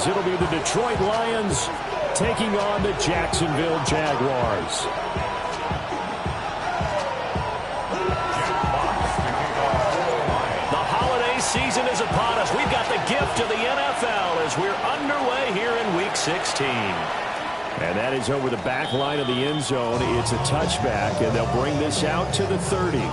as it'll be the Detroit Lions taking on the Jacksonville Jaguars. Season is upon us. We've got the gift of the NFL as we're underway here in Week 16. And that is over the back line of the end zone. It's a touchback, and they'll bring this out to the 30.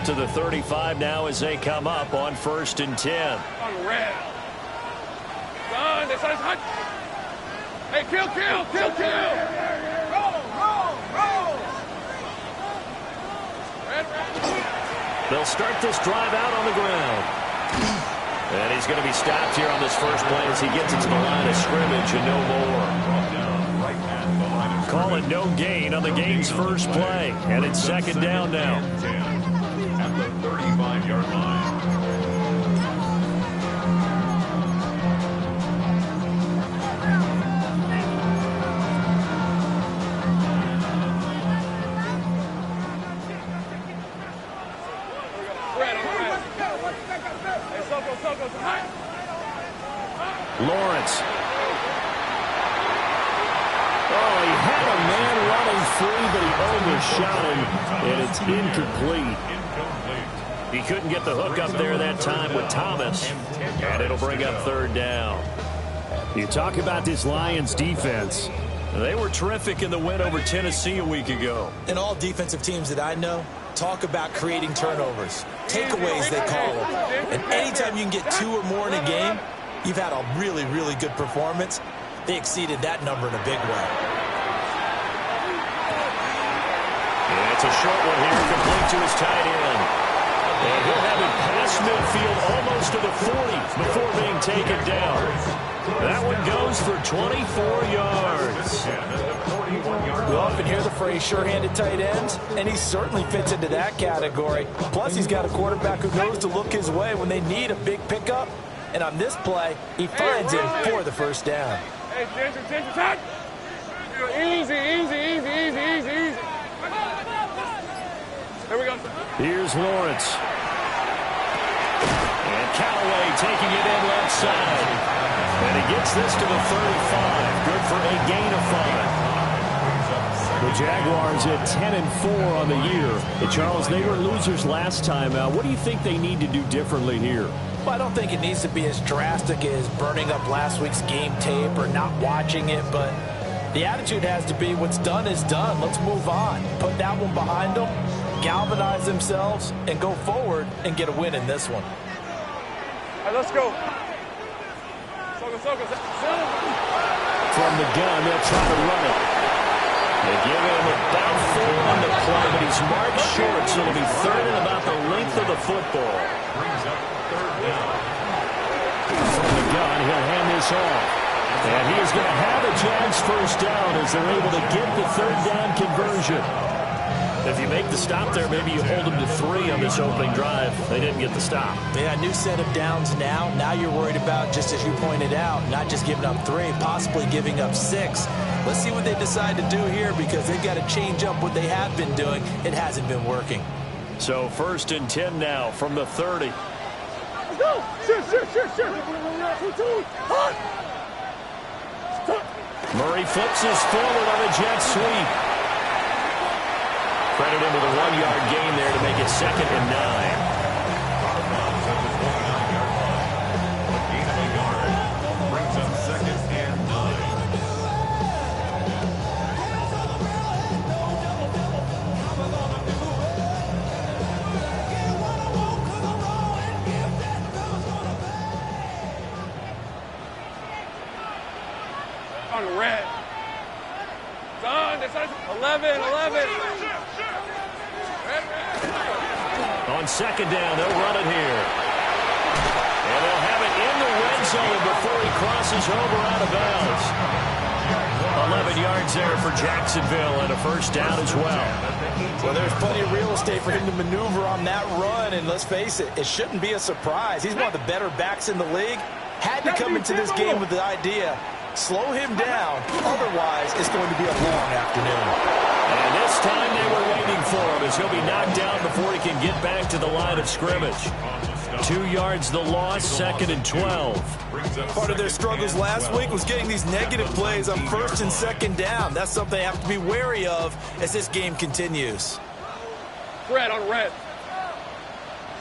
To the 35 now as they come up on 1st and 10. On red. Hey, kill. Roll. Red. They'll start this drive out on the ground. And he's going to be stopped here on this first play as he gets it to the line of scrimmage and no more. Call it no gain on the game's first play. And it's 2nd down now. At the 35-yard line. Lawrence. Oh, he had a man running free, but he overshot him, and it's incomplete. He couldn't get the hook up there that time with Thomas, and it'll bring up 3rd down. You talk about this Lions defense. They were terrific in the win over Tennessee a week ago. And all defensive teams that I know talk about creating turnovers. Takeaways, they call them. And anytime you can get 2 or more in a game, you've had a really, really good performance. They exceeded that number in a big way. Yeah, it's a short one here, complete to his tight end. And he'll have it past midfield almost to the 40 before being taken down. That one goes for 24 yards. We often hear the phrase sure-handed tight ends, and he certainly fits into that category. Plus, he's got a quarterback who knows to look his way when they need a big pickup. And on this play, he finds him for the 1st down. Hey, attention. Easy. Here we go. Here's Lawrence. And Callaway taking it in left side. And he gets this to the 35. Good for a gain of 5. The Jaguars at 10-4 on the year. And Charles, they were losers last time out. What do you think they need to do differently here? Well, I don't think it needs to be as drastic as burning up last week's game tape or not watching it, but the attitude has to be what's done is done. Let's move on. Put that one behind them, galvanize themselves, and go forward and get a win in this one. All right, let's go. From the gun, they'll try to run it. They give him about 4 on the play, but he's marked short, so it'll be 3rd and about the length of the football. Brings up 3rd down. From the gun, he'll hand this off. And he is going to have a Jags 1st down as they're able to get the 3rd down conversion. If you make the stop there, maybe you hold them to 3 on this opening drive. They didn't get the stop. Yeah, new set of downs now. Now you're worried about, just as you pointed out, not just giving up 3, possibly giving up 6. Let's see what they decide to do here because they've got to change up what they have been doing. It hasn't been working. So 1st and 10 now from the 30. Let's go. Sure. Murray flips his forward on a jet sweep. Credit him with a 1-yard gain there to make it 2nd and 9. Gain of a yard brings up 2nd and 9. On red. Done. 11. On 2nd down, they'll run it here. And they'll have it in the red zone before he crosses over out of bounds. 11 yards there for Jacksonville and a first down as well. Well, there's plenty of real estate for him to maneuver on that run, and let's face it, it shouldn't be a surprise. He's one of the better backs in the league. Had to come into this game with the idea, slow him down, otherwise it's going to be a long afternoon. And this time they were waiting for him as he'll be knocked down before he can get back to the line of scrimmage. 2 yards the loss, 2nd and 12. Part of their struggles last week was getting these negative plays on 1st and 2nd down. That's something they have to be wary of as this game continues. Red on red.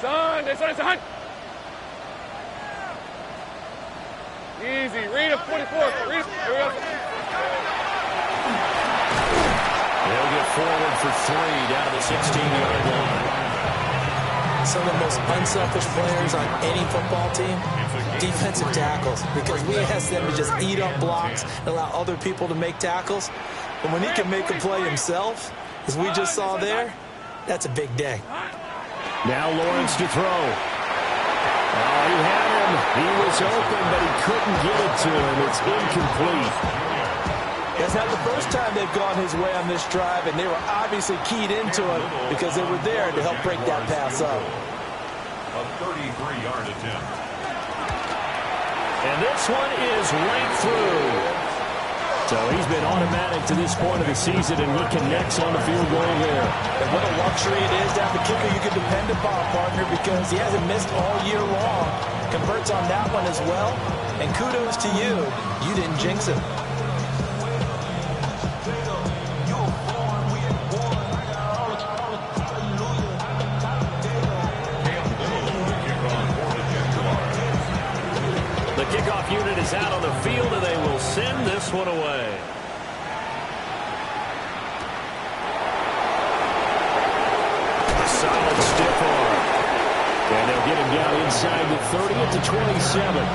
Son, hunt. Easy. Read up 24. Read up. Here we go. They'll get forward for 3 down to the 16-yard line. Some of the most unselfish players on any football team, defensive tackles, because we ask them to just eat up blocks and allow other people to make tackles. But when he can make a play himself, as we just saw there, that's a big day. Now Lawrence to throw. Oh, he had him. He was open, but he couldn't get it to him. It's incomplete. That's not the first time they've gone his way on this drive, and they were obviously keyed into it because they were there to help break that pass up. A 33-yard attempt. And this one is right through. So he's been automatic to this point of the season, and he connects on the field goal there. And what a luxury it is to have a kicker you can depend upon, partner, because he hasn't missed all year long. Converts on that one as well, and kudos to you. You didn't jinx him. The kickoff unit is out on the field, and they will send this one away. A solid stiff arm. And they'll get him down inside the 30 at the 27.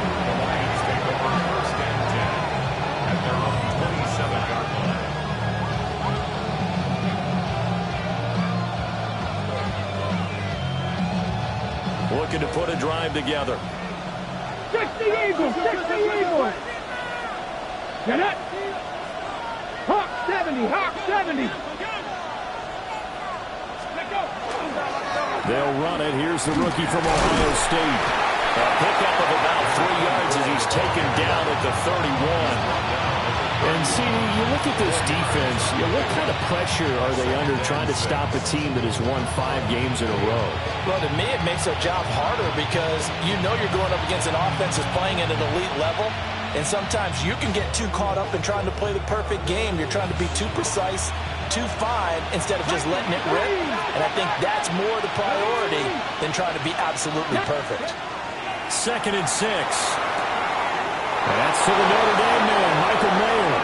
Looking to put a drive together. 60 Eagles! 60 Eagles! Get it! Hawk 70! Hawk 70! They'll run it. Here's the rookie from Ohio State. A pickup of about 3 yards as he's taken down at the 31. And see, you look at this defense, what kind of pressure are they under trying to stop a team that has won 5 games in a row? Well, to me, it makes their job harder because you know you're going up against an offense that's playing at an elite level, and sometimes you can get too caught up in trying to play the perfect game. You're trying to be too precise, too fine, instead of just letting it rip, and I think that's more the priority than trying to be absolutely perfect. 2nd and 6. That's to the Notre Dame man, Michael Mayer.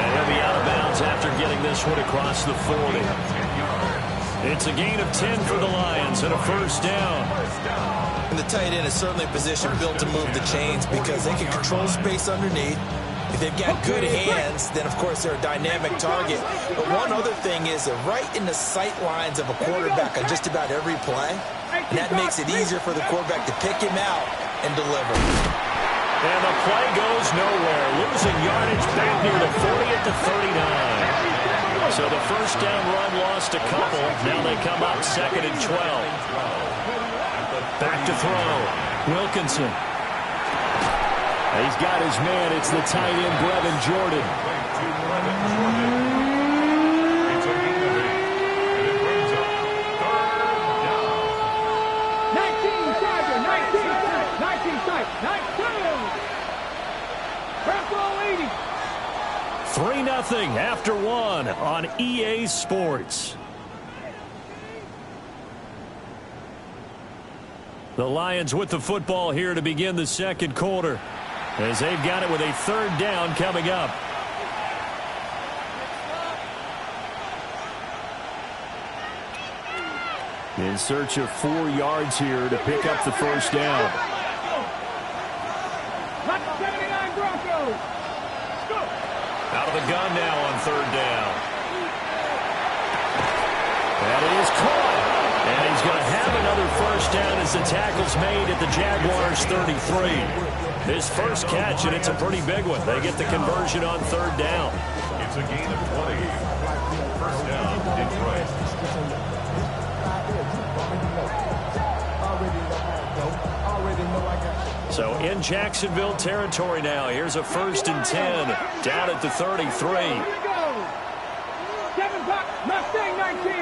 And he'll be out of bounds after getting this one across the 40. It's a gain of 10 for the Lions and a first down. And the tight end is certainly a position built to move the chains because they can control space underneath. If they've got good hands, then, of course, they're a dynamic target. But one other thing is they're right in the sight lines of a quarterback on just about every play. And that makes it easier for the quarterback to pick him out and deliver. And the play goes nowhere. Losing yardage back near the 40 at the 39. So the first down run lost a couple. Now they come up 2nd and 12. Back to throw. Wilkinson. He's got his man. It's the tight end, Brevin Jordan. Three 3-0 after one on EA Sports. The Lions with the football here to begin the second quarter, as they've got it with a 3rd down coming up. In search of 4 yards here to pick up the first down. Out of the gun now on 3rd down. That is caught. And he's going to have another first down as the tackle's made at the Jaguars' 33. His first catch, and it's a pretty big one. They get the conversion on third down. It's a gain of 20. First down, Detroit. So in Jacksonville territory now. Here's a 1st and 10 down at the 33. Here we go. 7 o'clock, Mustang 19.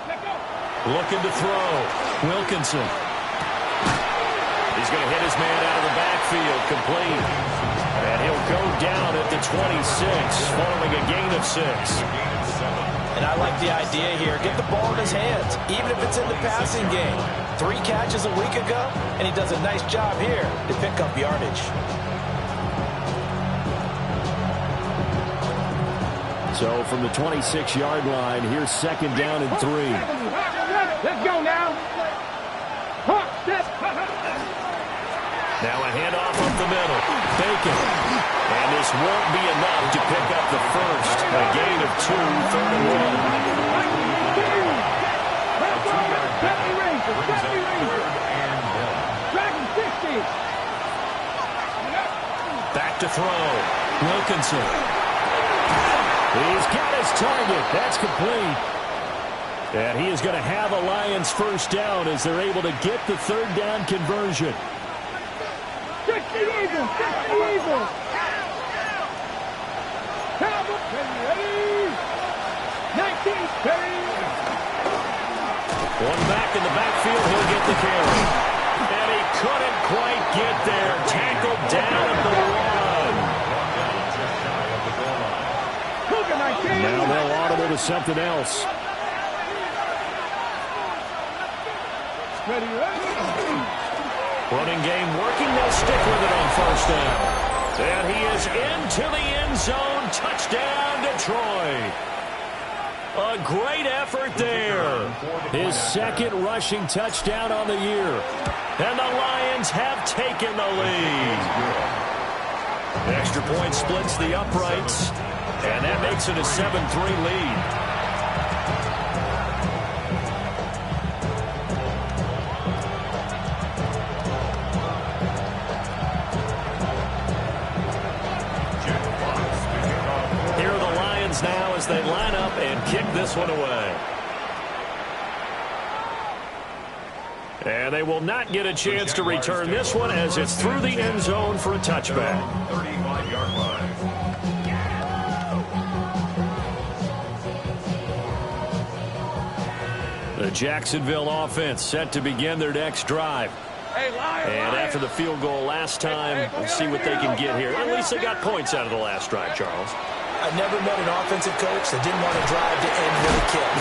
Let's go. Looking to throw. Wilkinson. He's going to hit his man out of the backfield, complete. And he'll go down at the 26, following a gain of 6. And I like the idea here. Get the ball in his hands, even if it's in the passing game. 3 catches a week ago, and he does a nice job here to pick up yardage. So from the 26-yard line, here's 2nd down and 3. Let's go now. Now a handoff up the middle. Bacon. And this won't be enough to pick up the first. A gain of 2, 3rd and 1. Back to throw. Wilkinson. He's got his target. That's complete. And he is going to have a Lions first down as they're able to get the 3rd down conversion. 60 Eagles, 60 Eagles. Cowboys, ready. 19, ready. One back in the backfield, he'll get the carry. And he couldn't quite get there. Tackled down at the 1. Now they'll audible to something else. Ready, ready. Running game working. They'll stick with it on 1st down. And he is into the end zone. Touchdown, Detroit. A great effort there. His 2nd rushing touchdown on the year. And the Lions have taken the lead. The extra point splits the uprights. And that makes it a 7-3 lead. Now as they line up and kick this one away. And they will not get a chance to return this one as it's through the end zone for a touchback. 35-yard line. The Jacksonville offense set to begin their next drive. And after the field goal last time, we'll see what they can get here. At least they got points out of the last drive, Charles. I never met an offensive coach that didn't want to drive to end with a kick.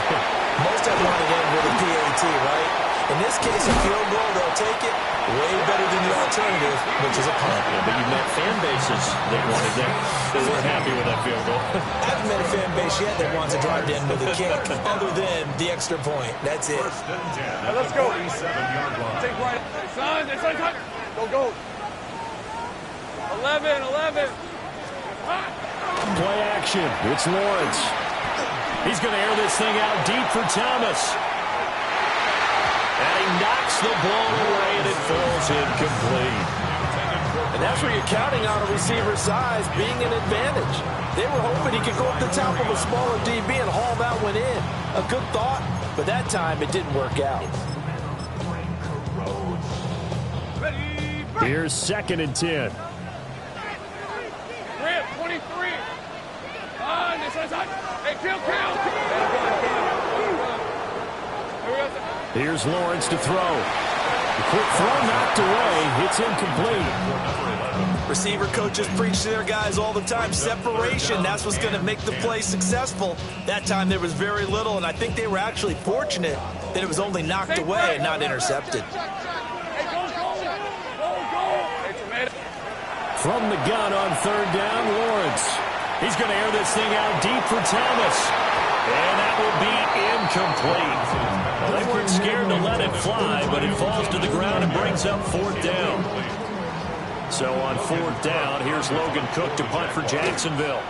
Most of them want to end with a PAT, right? In this case, a field goal, they'll take it. Way better than the alternative, which is a punt. Yeah, but you met fan bases that wanted that. They weren't happy with that field goal. I haven't met a fan base yet that wants to drive to end with a kick, other than the extra point. That's it. First and 10 Let's go. 47-yard line. Take right. Son, go. 11. Play action. It's Lawrence. He's going to air this thing out deep for Thomas. And he knocks the ball away, and it falls incomplete. And that's where you're counting on a receiver's size being an advantage. They were hoping he could go up the top of a smaller DB and haul that one in. A good thought, but that time it didn't work out. Here's 2nd and 10. 23. Hey, kill. Here's Lawrence to throw. The quick throw knocked away. It's incomplete. Receiver coaches preach to their guys all the time. Separation, that's what's going to make the play successful. That time there was very little, and I think they were actually fortunate that it was only knocked away and not intercepted. From the gun on 3rd down, Lawrence. He's going to air this thing out deep for Thomas. And that will be incomplete. Well, they weren't scared to let it fly, but it falls to the ground and brings up 4th down. So on 4th down, here's Logan Cook to punt for Jacksonville.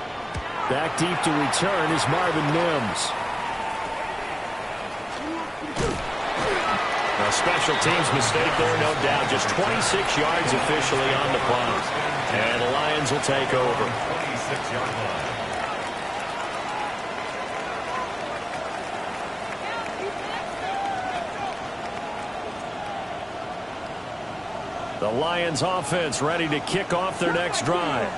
Back deep to return is Marvin Mims. A special teams mistake there, no doubt. Just 26 yards officially on the punt. And the Lions will take over. 26-yard line. The Lions offense ready to kick off their next drive.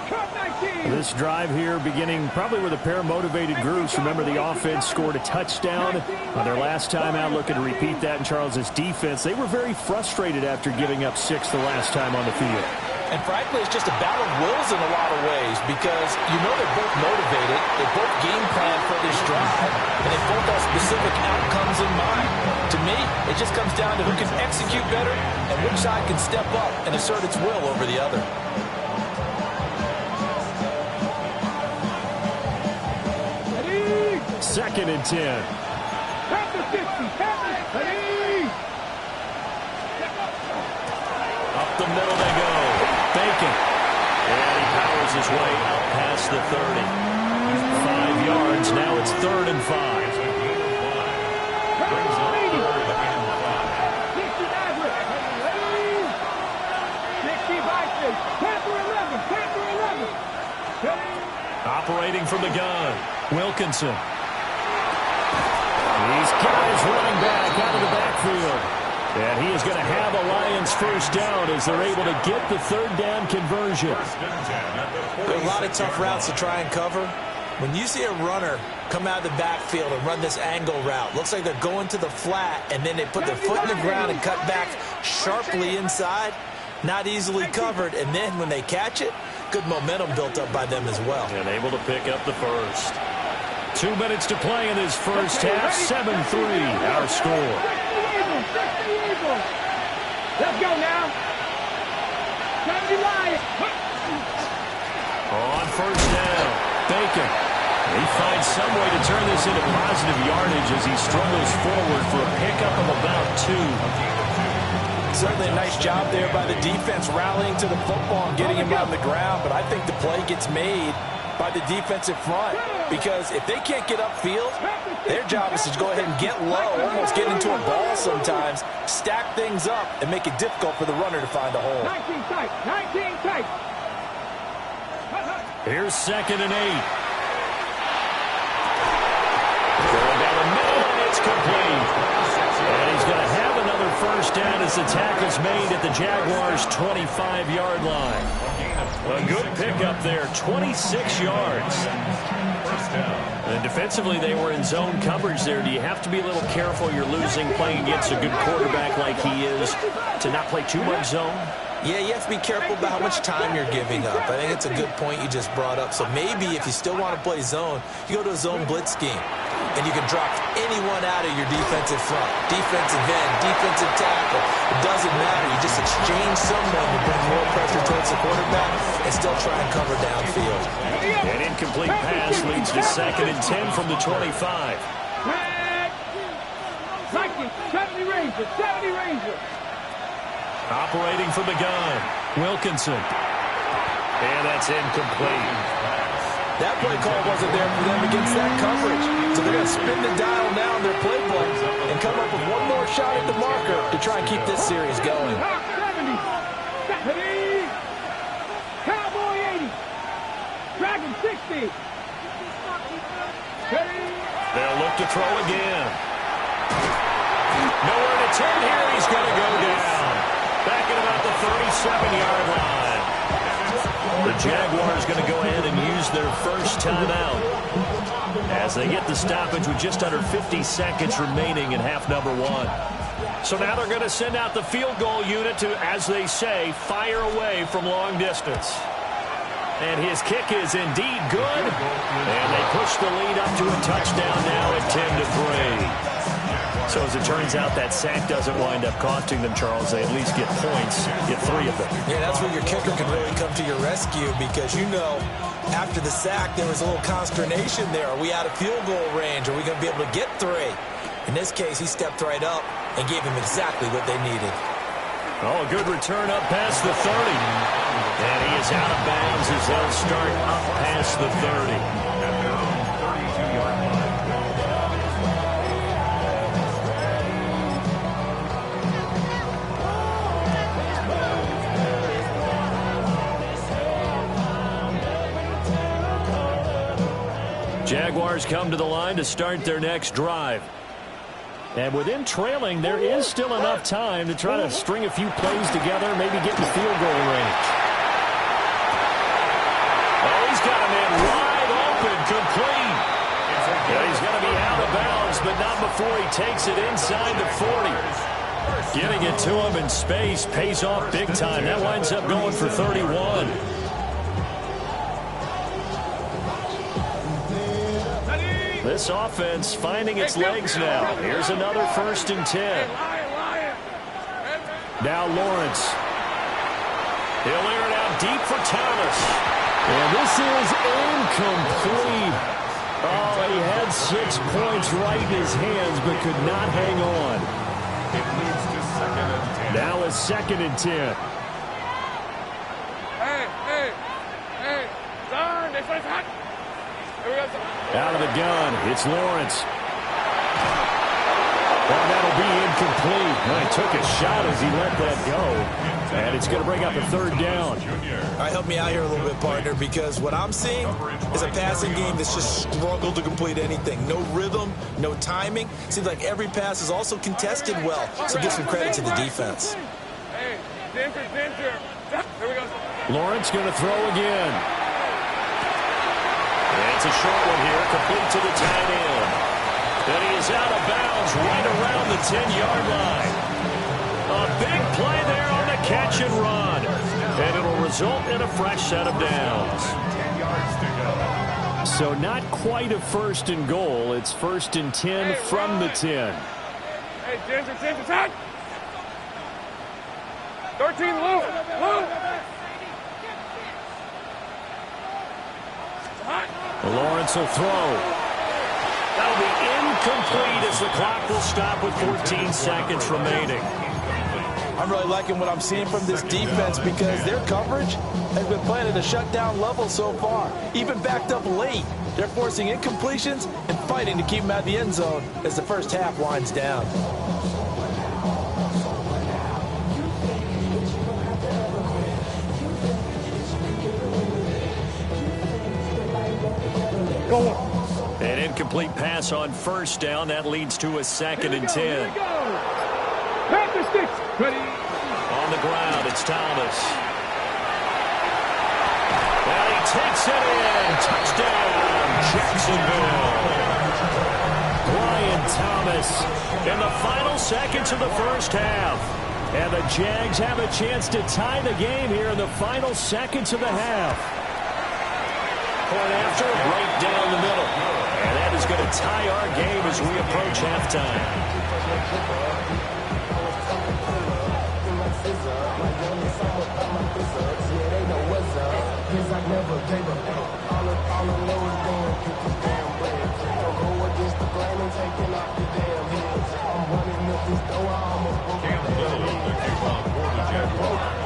This drive here beginning probably with a pair of motivated groups. Remember, the offense scored a touchdown on their last time out, looking to repeat that in Charles's defense. They were very frustrated after giving up 6 the last time on the field. And frankly, it's just a battle of wills in a lot of ways because you know they're both motivated, they both game plan for this drive, and they both have specific outcomes in mind. To me, it just comes down to who can execute better and which side can step up and assert its will over the other. Second and 10. Up the middle they go. Bacon. And he powers his way out past the 30. 5 yards. Now it's 3rd and 5. Operating from the gun, Wilkinson. These guys running back out of the backfield. And he is going to have a Lions first down as they're able to get the 3rd down conversion. There are a lot of tough routes to try and cover. When you see a runner come out of the backfield and run this angle route, looks like they're going to the flat, and then they put their foot in the ground and cut back sharply inside. Not easily covered, and then when they catch it, good momentum built up by them as well. And able to pick up the first. 2 minutes to play in this first half. 7-3 our score. Let's go now. On first down, Bacon. He finds some way to turn this into positive yardage as he struggles forward for a pickup of about 2. Certainly a nice job there by the defense rallying to the football and getting him on the ground, but I think the play gets made by the defensive front because if they can't get upfield, their job is to go ahead and get low, almost get into a ball sometimes, stack things up, and make it difficult for the runner to find a hole. 19 tight, 19 tight. Here's 2nd and 8. Going down the middle, and it's complete. And he's going to have another first down as the tackle's made at the Jaguars' 25-yard line. A good pickup there, 26 yards. And defensively, they were in zone coverage there. Do you have to be a little careful? You're losing playing against a good quarterback like he is to not play too much zone? Yeah, you have to be careful about how much time you're giving up. I think it's a good point you just brought up. So maybe if you still want to play zone, you go to a zone blitz scheme. And you can drop anyone out of your defensive front. Defensive end, defensive tackle. It doesn't matter. You just exchange someone to bring more pressure towards the quarterback and still try and cover downfield. An incomplete pass leads to 2nd and 10 from the 25. 70 Ranger. Operating from the gun, Wilkinson. And that's incomplete. That play call wasn't there for them against that coverage. So they're going to spin the dial now in their playbook and come up with one more shot at the marker to try and keep this series going. 70. Cowboy 80. Dragon 60. They'll look to throw again. Nowhere to turn here. He's going to go down. Back at about the 37-yard line. The Jaguars going to go ahead and use their first timeout as they get the stoppage with just under 50 seconds remaining in half number 1. So now they're going to send out the field goal unit to, as they say, fire away from long distance. And his kick is indeed good. And they push the lead up to a touchdown now at 10-3. So as it turns out, that sack doesn't wind up costing them, Charles. They at least get points, get 3 of them. Yeah, that's where your kicker can really come to your rescue because, you know, after the sack, there was a little consternation there. Are we out of field goal range? Are we going to be able to get 3? In this case, he stepped right up and gave them exactly what they needed. Oh, a good return up past the 30. And he is out of bounds as they'll start up past the 30. Jaguars come to the line to start their next drive. And with them trailing, there is still enough time to try to string a few plays together, maybe get in the field goal range. Oh, he's got a man wide open, complete. Yeah, he's going to be out of bounds, but not before he takes it inside the 40. Getting it to him in space pays off big time. That winds up going for 31. This offense finding its legs now. Here's another 1st and 10. Now Lawrence. He'll air it out deep for Thomas. And this is incomplete. Oh, he had 6 points right in his hands, but could not hang on. It leads to 2nd and 10. Now a 2nd and 10. Hey, son, this one's hot. Here we go, son. Out of the gun, it's Lawrence. Well, that'll be incomplete. Well, he took a shot as he let that go. And it's going to bring up a 3rd down. All right, help me out here a little bit, partner, because what I'm seeing is a passing game that's just struggled to complete anything. No rhythm, no timing. Seems like every pass is also contested well, so give some credit to the defense. Hey, Ginger. Here we go, son. Lawrence going to throw again. And it's a short one here, complete to the tight end. And he is out of bounds right around the 10-yard line. A big play there on the catch and run. And it'll result in a fresh set of downs. 10 yards to go. So not quite a 1st and goal. It's 1st and 10 from the 10. Hey, Ginger, time. 13, Lou. Lawrence will throw. That'll be incomplete as the clock will stop with 14 seconds remaining. I'm really liking what I'm seeing from this defense because their coverage has been playing at a shutdown level so far. Even backed up late, they're forcing incompletions and fighting to keep them out of the end zone as the first half winds down. An incomplete pass on 1st down. That leads to a 2nd and 10. Pack the sticks. Ready. On the ground, it's Thomas. And he takes it in. Touchdown, Jacksonville. Brian Thomas in the final seconds of the first half. And the Jags have a chance to tie the game here in the final seconds of the half. Point after, right down the middle. And that is going to tie our game as we approach halftime.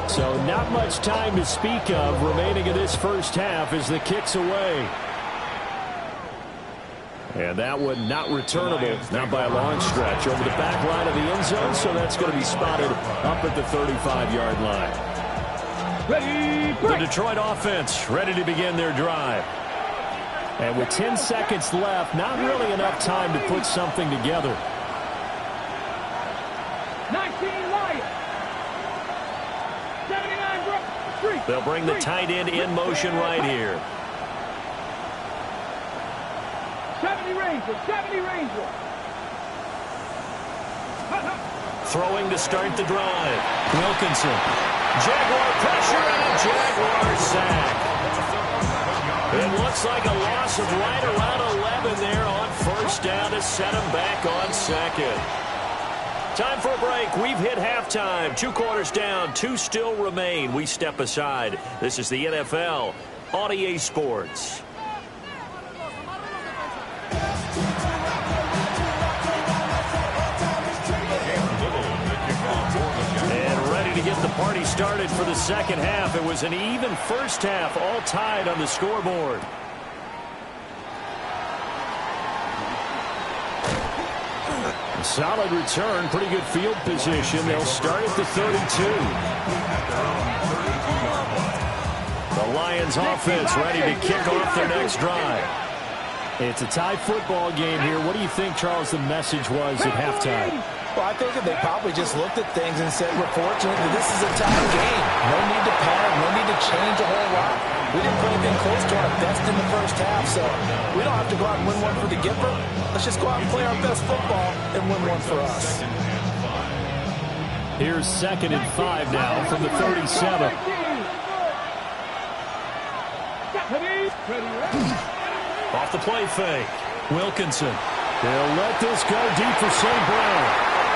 So not much time to speak of remaining in this first half as the kick's away. And that one not returnable, not by a long stretch, over the back line of the end zone, so that's going to be spotted up at the 35-yard line. Ready, break. The Detroit offense ready to begin their drive. And with 10 seconds left, not really enough time to put something together. 19 Lions. 79 Brook. They'll bring the tight end in motion right here. 70 Ranger. 70 Ranger. Throwing to start the drive. Wilkinson. Jaguar pressure and a Jaguar sack. It looks like a loss of right around 11 there on 1st down to set him back on 2nd. Time for a break. We've hit halftime. 2 quarters down. 2 still remain. We step aside. This is the NFL on EA Sports. Get the party started for the second half. It was an even first half, all tied on the scoreboard. Solid return, pretty good field position. They'll start at the 32. The Lions offense ready to kick off their next drive. It's a tie football game here. What do you think, Charles, the message was at halftime? Well, I think they probably just looked at things and said, we're fortunate that this is a tie game. No need to panic, no need to change a whole lot. We didn't play anything close to our best in the first half, so we don't have to go out and win one for the giver. Let's just go out and play our best football and win one for us. Here's 2nd and 5 now from the 37. Off the play fake. Wilkinson. They'll let this go deep for St. Brown.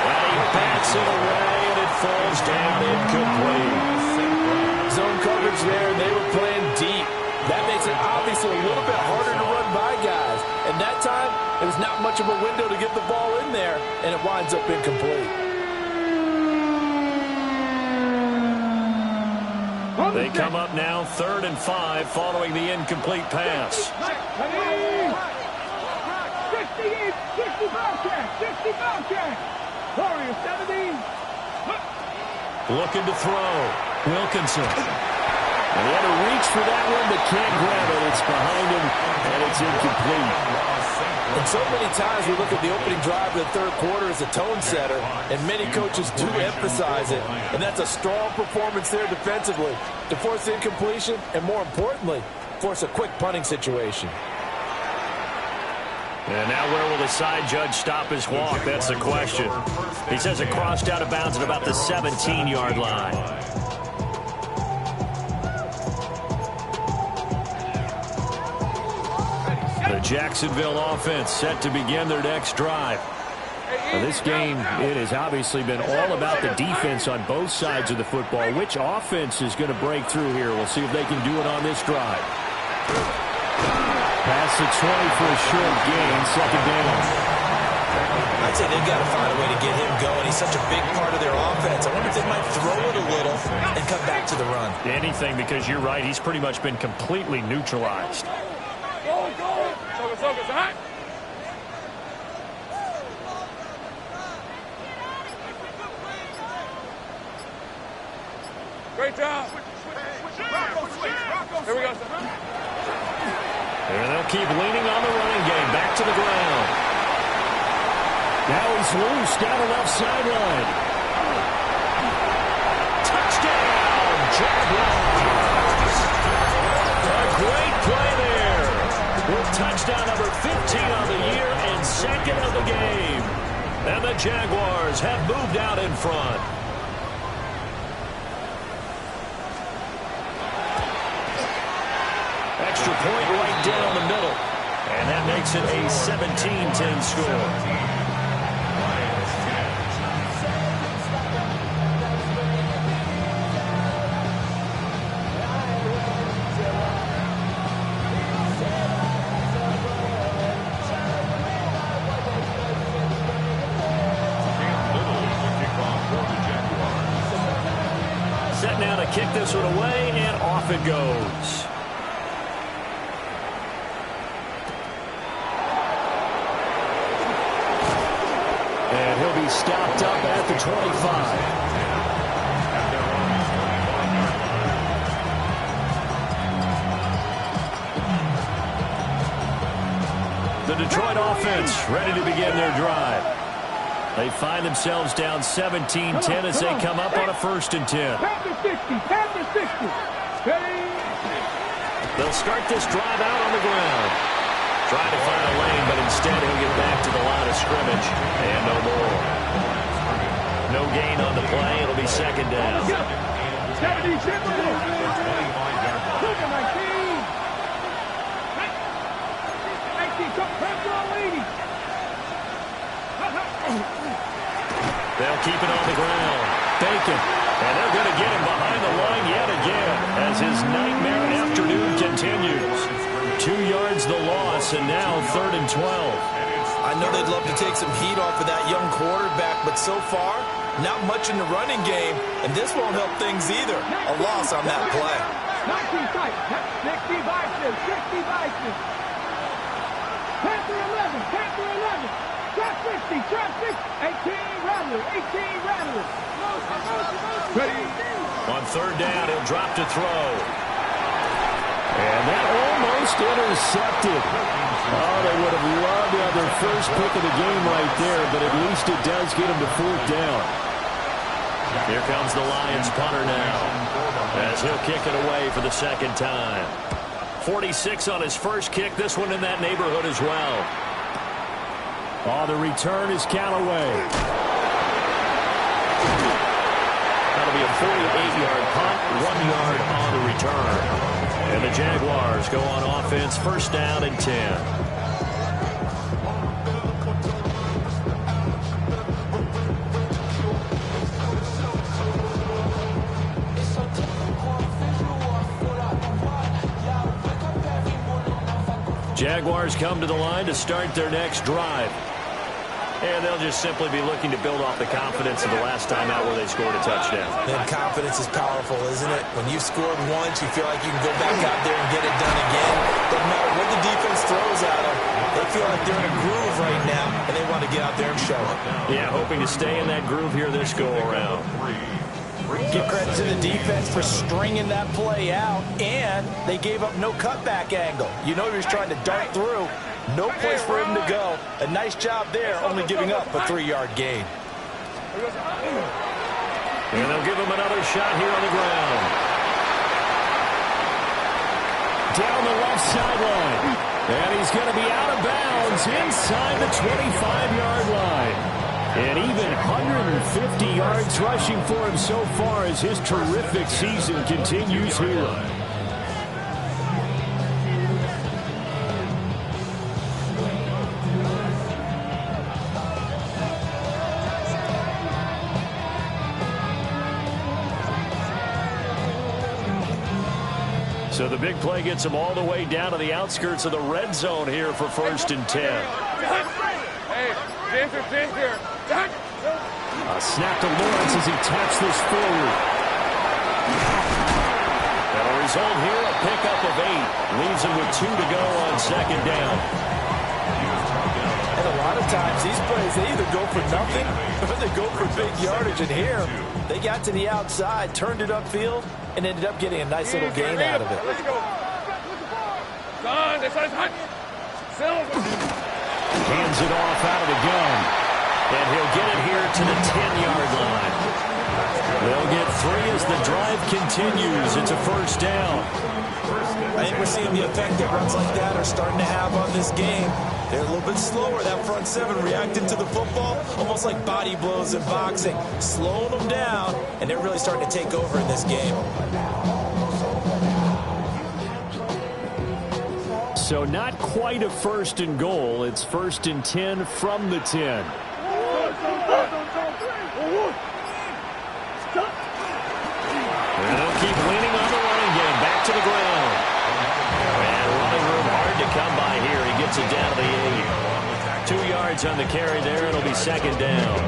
And he bats it away, and it falls down incomplete. Zone coverage there, they were playing deep. That makes it obviously a little bit harder to run by guys. And that time, it was not much of a window to get the ball in there, and it winds up incomplete. They come up now 3rd and 5 following the incomplete pass. 60 Looking to throw. Wilkinson. And he had to reach for that one, but can't grab it. It's behind him, and it's incomplete. And so many times we look at the opening drive of the third quarter as a tone setter, and many coaches do emphasize it. And that's a strong performance there defensively to force incompletion and, more importantly, force a quick punting situation. And now where will the side judge stop his walk? That's the question. He says it crossed out of bounds at about the 17-yard line. The Jacksonville offense set to begin their next drive. Now, this game, it has obviously been all about the defense on both sides of the football. Which offense is going to break through here? We'll see if they can do it on this drive. Past the 20 for a short gain, 2nd down. I'd say they've got to find a way to get him going. He's such a big part of their offense. I wonder if they might throw it a little and come back to the run. Anything, because you're right, he's pretty much been completely neutralized. Great job. Here we go, sir. And they'll keep leaning on the running game. Back to the ground. Now he's loose down the left sideline. Touchdown, Jaguars. A great play there. With touchdown number 15 on the year and 2nd of the game. And the Jaguars have moved out in front. Extra point right down the middle. And that makes it a 17-10 score. Set now to kick this one away, and off it goes. And he'll be stopped up at the 25. The Detroit offense ready to begin their drive. They find themselves down 17-10 as they come up on a 1st and 10. They'll start this drive out on the ground. Trying to find a lane, but instead he'll get back to the line of scrimmage. And no more. No gain on the play. It'll be 2nd down. They'll keep it on the ground. Bacon. And they're going to get him behind the line yet again as his nightmare afternoon continues. 2 yards the loss, and now 3rd and 12. I know they'd love to take some heat off of that young quarterback, but so far, not much in the running game, and this won't help things either. A loss on that play. 19 sight. 60 Vices. 60 Vices. Panther 11. Panther 11. Trap 60. Trap 6. 18 Rattler. 18 Rattler. Ready. On 3rd down, he'll drop to throw. And that almost intercepted. Oh, they would have loved to have their first pick of the game right there, but at least it does get them to 4th down. Here comes the Lions punter now, as he'll kick it away for the second time. 46 on his first kick. This one in that neighborhood as well. Oh, the return is Callaway. That'll be a 48-yard punt, 1 yard on the return. And the Jaguars go on offense, 1st down and 10. Jaguars come to the line to start their next drive. And they'll just simply be looking to build off the confidence of the last time out where they scored a touchdown. And confidence is powerful, isn't it? When you scored once, you feel like you can go back out there and get it done again. Doesn't matter what the defense throws at them. They feel like they're in a groove right now, and they want to get out there and show it. Yeah, hoping to stay in that groove here this go-around. Give credit to the defense for stringing that play out, and they gave up no cutback angle. You know he was trying to dart through. No place for him to go. A nice job there, only giving up a 3-yard gain. And they'll give him another shot here on the ground. Down the left sideline. And he's going to be out of bounds inside the 25-yard line. And even 150 yards rushing for him so far as his terrific season continues here. So the big play gets him all the way down to the outskirts of the red zone here for 1st and 10. Hey, danger. A snap to Lawrence as he taps this forward. That'll result here, a pickup of 8. Leaves him with 2 to go on 2nd down. And a lot of times these plays, they either go for nothing or they go for big yardage. And here, they got to the outside, turned it upfield, and ended up getting a nice little gain out of it. Let's go. Hands it off out of the gun. And he'll get it here to the 10-yard line. They'll get 3 as the drive continues. It's a 1st down. I think we're seeing the effect that runs like that are starting to have on this game. They're a little bit slower. That front 7 reacting to the football, almost like body blows in boxing, slowing them down, and they're really starting to take over in this game. So not quite a 1st and goal. It's 1st and 10 from the 10. And they'll keep leaning on the running game. Back to the ground. And running room hard to come by here. He gets it down to the 8. 2 yards on the carry there. It'll be 2nd down.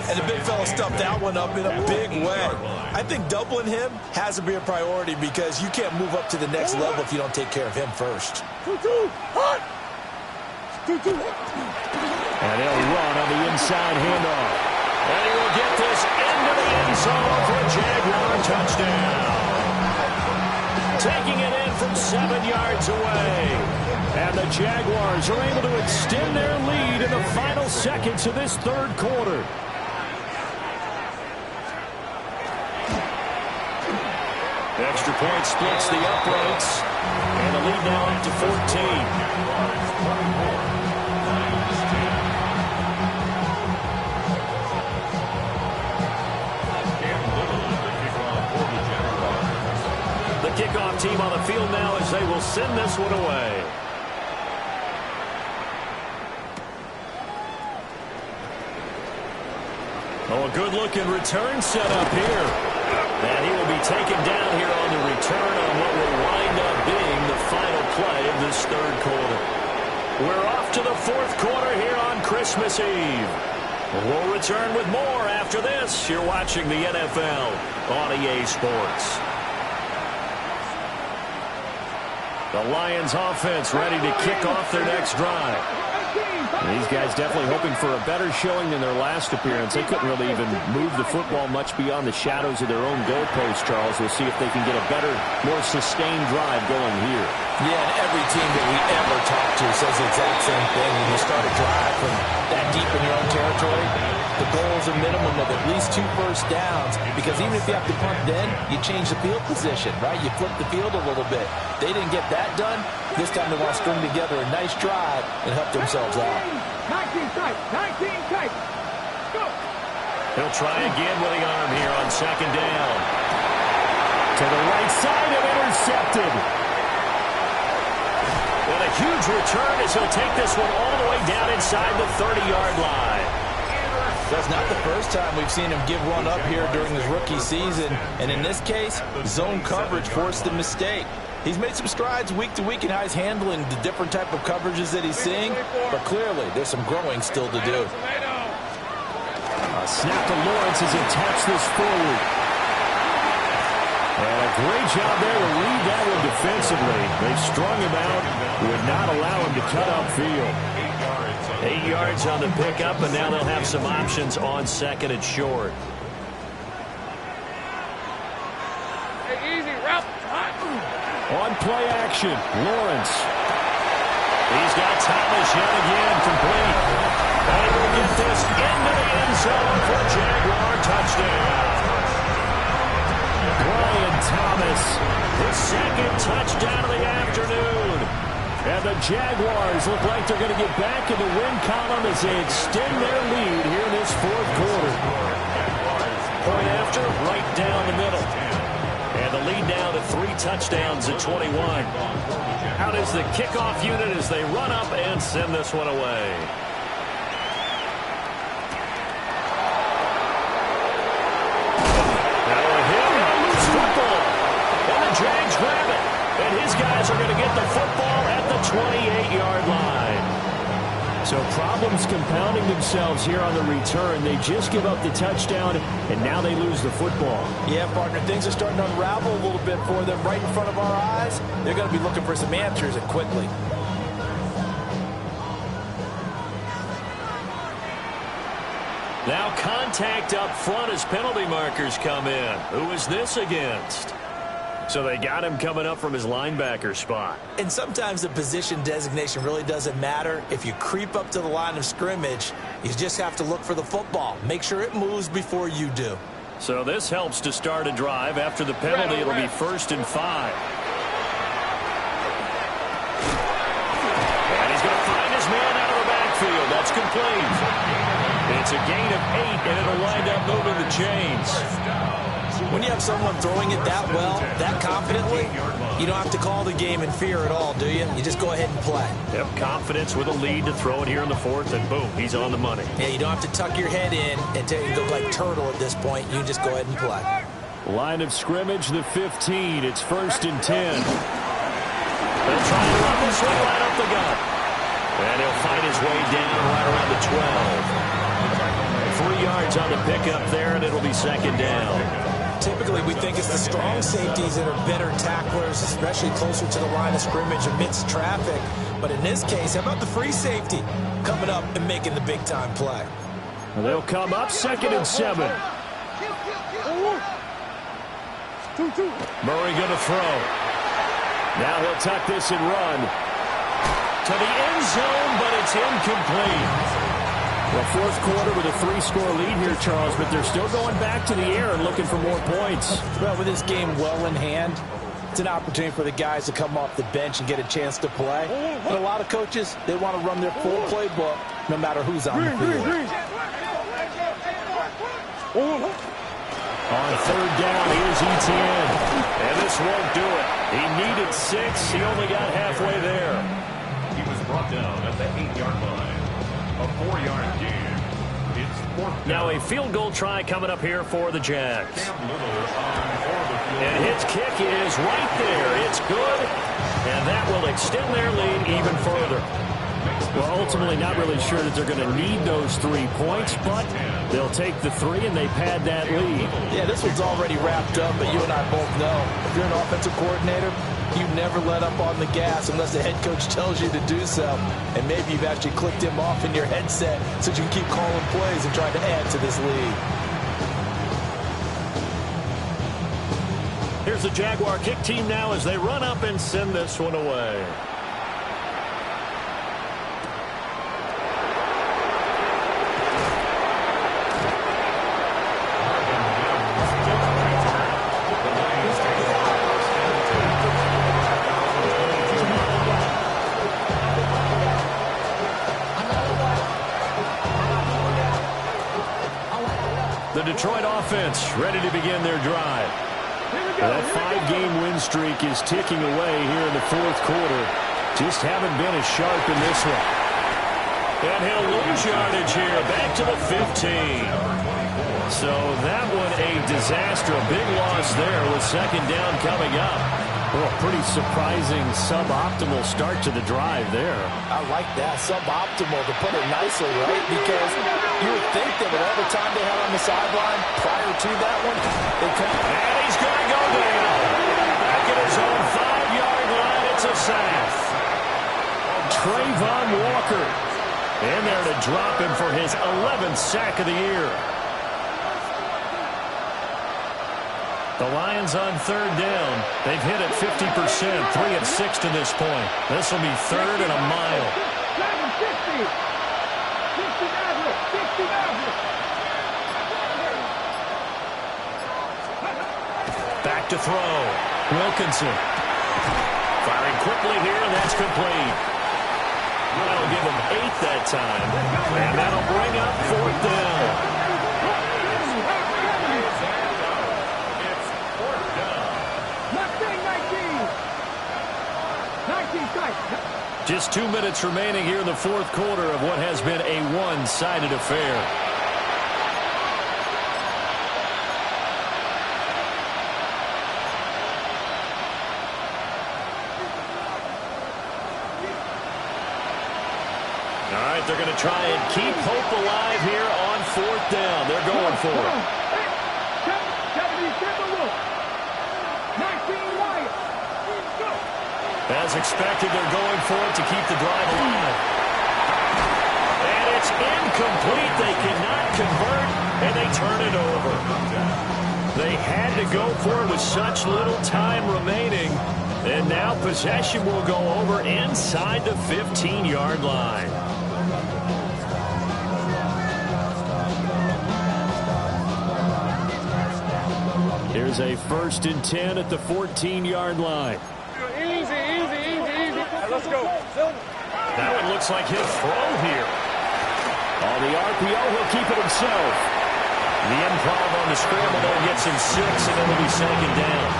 And the big fella stuffed that one up in a big way. I think doubling him has to be a priority because you can't move up to the next level if you don't take care of him first. And he'll run on the inside handoff. And he will get this into the end zone for a Jaguar touchdown. Taking it in from 7 yards away. And the Jaguars are able to extend their lead in the final seconds of this 3rd quarter. Extra point splits the uprights. And the lead now up to 14. The kickoff team on the field now as they will send this one away. Oh, a good-looking return set up here. And he will be taken down here on the return on what will wind up being the final play of this 3rd quarter. We're off to the 4th quarter here on Christmas Eve. We'll return with more after this. You're watching the NFL on EA Sports. The Lions offense ready to kick off their next drive. These guys definitely hoping for a better showing than their last appearance. They couldn't really even move the football much beyond the shadows of their own goalpost, Charles. We'll see if they can get a better, more sustained drive going here. Yeah, and every team that we ever talk to says the exact same thing. When you start a drive from that deep in your own territory, the goal is a minimum of at least 2 first downs, because even if you have to punt then, you change the field position, right? You flip the field a little bit. They didn't get that done. This time they want to string together a nice drive and help themselves out. 19 tight, 19 tight. Go. He'll try again with the arm here on second down. To the right side and intercepted. And a huge return as he'll take this one all the way down inside the 30-yard line. That's not the first time we've seen him give one up here during his rookie season. And in this case, zone coverage forced the mistake. He's made some strides week to week in how he's handling the different type of coverages that he's seeing. But clearly, there's some growing still to do. A snap to Lawrence as he taps this forward. And a great job there to read that one defensively. They strung him out, would not allow him to cut upfield. 8 yards on the pickup, and now they'll have some options on second and short. Hey, easy, route. On play action, Lawrence. He's got Thomas yet again complete. And will get this into the end zone for a Jaguar touchdown. Brian Thomas, his second touchdown of the afternoon. And the Jaguars look like they're going to get back in the win column as they extend their lead here in this fourth quarter. Point after, right down the middle. And the lead now to 3 touchdowns at 21. Out is the kickoff unit as they run up and send this one away. Now a hit, loose football. And the Jags grab it. And his guys are going to get the football at the 28-yard line. So problems compounding themselves here on the return. They just give up the touchdown, and now they lose the football. Yeah, partner, things are starting to unravel a little bit for them right in front of our eyes. They're going to be looking for some answers, and quickly. Now contact up front as penalty markers come in. Who is this against? So they got him coming up from his linebacker spot. And sometimes the position designation really doesn't matter. If you creep up to the line of scrimmage, you just have to look for the football. Make sure it moves before you do. So this helps to start a drive. After the penalty, it'll be 1st and 5. And he's going to find his man out of the backfield. That's complete. It's a gain of 8, and it'll wind up moving the chains. When you have someone throwing it that well, that confidently, you don't have to call the game in fear at all, do you? You just go ahead and play. Yep, confidence with a lead to throw it here in the 4th, and boom, he's on the money. Yeah, you don't have to tuck your head in and look like turtle at this point. You just go ahead and play. Line of scrimmage, the 15. It's 1st and 10. They'll try to run this one right up the gut. And he'll find his way down right around the 12. 3 yards on the pickup there, and it'll be 2nd down. Typically, we think it's the strong safeties that are better tacklers, especially closer to the line of scrimmage amidst traffic. But in this case, how about the free safety coming up and making the big-time play? They'll come up 2nd and 7. Murray going to throw. Now he'll tuck this and run to the end zone, but it's incomplete. Well, 4th quarter with a 3-score lead here, Charles, but they're still going back to the air and looking for more points. Well, with this game well in hand, it's an opportunity for the guys to come off the bench and get a chance to play. But a lot of coaches, they want to run their full playbook no matter who's on the field. On 3rd down, here's Etienne. And this won't do it. He needed 6. He only got halfway there. He was brought down at the 8-yard line. A 4-yard gain. It's 4th down. Now a field goal try coming up here for the Jags. And his kick is right there. It's good. And that will extend their lead even further. Well, ultimately not really sure that they're going to need those 3 points, but they'll take the 3 and they pad that lead. Yeah, this one's already wrapped up, but you and I both know if you're an offensive coordinator, You never let up on the gas unless the head coach tells you to do so. And maybe you've actually clicked him off in your headset so you can keep calling plays and trying to add to this lead. Here's the Jaguar kick team now as they run up and send this one away. The Detroit offense ready to begin their drive. That 5-game win streak is ticking away here in the fourth quarter. Just haven't been as sharp in this one. And he'll lose yardage here, back to the 15. So that one a disaster, a big loss there with second down coming up. Well, pretty surprising suboptimal start to the drive there. I like that, suboptimal, to put it nicely, right? Because you would think that with all the time they had on the sideline prior to that one, they could. And he's going to go down. Back at his own 5-yard line, it's a sack. Trayvon Walker in there to drop him for his 11th sack of the year. The Lions on third down. They've hit it 50%, 3 of 6 to this point. This will be third and a mile. Back to throw. Wilkinson. Firing quickly here, and that's complete. That'll give him 8 that time. And that'll bring up fourth down. Just 2 minutes remaining here in the fourth quarter of what has been a one-sided affair. All right, they're going to try and keep hope alive here on fourth down. They're going for it. As expected, they're going for it to keep the drive alive. And it's incomplete. They cannot convert, and they turn it over. They had to go for it with such little time remaining. And now possession will go over inside the 15-yard line. Here's a 1st and 10 at the 14-yard line. Let's go. Now it looks like he'll throw here. On the RPO, he'll keep it himself. The improv on the scramble there gets him 6, and it'll be second down.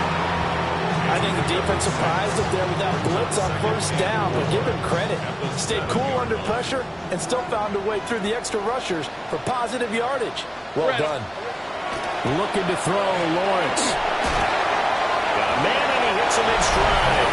I think the defense surprised him there with that blitz on first down, but give him credit. Stayed cool under pressure and still found a way through the extra rushers for positive yardage. Well done. Looking to throw, Lawrence. Got a man, and he hits him in stride.